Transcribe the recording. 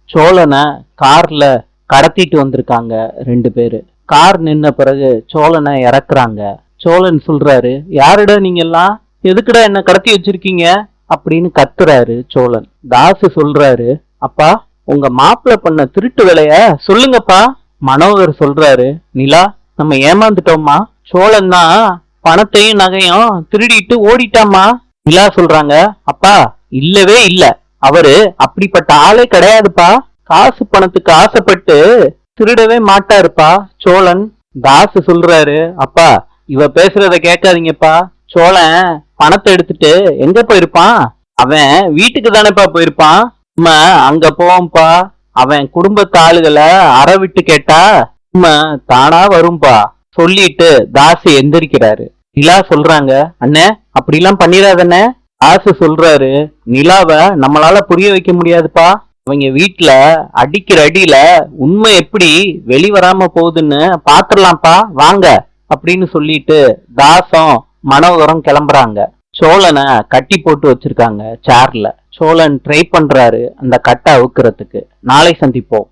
சோழனை கார்ல கடத்திட்டு வந்திருக்காங்க 2 பேரு. கார் நின்ன பிறகு சோழனை இறக்குறாங்க. சோழன் சொல்றாரு, யாருடா நீங்க எல்லாம், எதுக்குடா என்ன கடத்தி வச்சிருக்கீங்க அப்படின்னு கத்துறாரு சோழன். தாசு சொல்றாரு, அப்பா உங்க மாப்பிள்ள பண்ண திருட்டு வேலைய சொல்லுங்கப்பா. மனோகர் சொல்றாரு, நிலா நம்ம ஏமாந்துட்டோம்மா, சோழன் தான் பணத்தையும் நகையும் திருடிட்டு ஓடிட்டாமா. நிலா சொல்றாங்க, அப்பா இல்லவே இல்ல, அவரு அப்படிப்பட்ட ஆளே கிடையாதுப்பா, காசு பணத்துக்கு ஆசைப்பட்டு திருடவே மாட்டாருப்பா சோழன். தாசு சொல்றாரு, அப்பா இவ பேசுறத கேட்காதீங்கப்பா, சோழன் பணத்தை எடுத்துட்டு எங்க போயிருப்பான், அவன் வீட்டுக்கு தானேப்பா போயிருப்பான், நம்ம அங்க போவோம்பா, அவன் குடும்பத்து ஆளுகளை அற விட்டு கேட்டா நம்ம தானா வரும்பா சொல்லிட்டு தாசு எந்திரிக்கிறாரு. நிலா சொல்றாங்க, அண்ணே அப்படிலாம் பண்ணிடாதண்ணே. தாசு சொல்றாரு, நிலாவ நம்மளால புரிய வைக்க முடியாதுப்பா, அவங்க வீட்டுல அடிக்கிற அடியில உண்மை எப்படி வெளிவராம போகுதுன்னு பாத்துடலாம்ப்பா வாங்க அப்படின்னு சொல்லிட்டு தாசம் மனோகரம் கிளம்புறாங்க. சோழனை கட்டி போட்டு வச்சிருக்காங்க சேர்ல. சோழன் ட்ரை பண்றாரு அந்த கட்டை அவுக்கிறதுக்கு. நாளை சந்திப்போம்.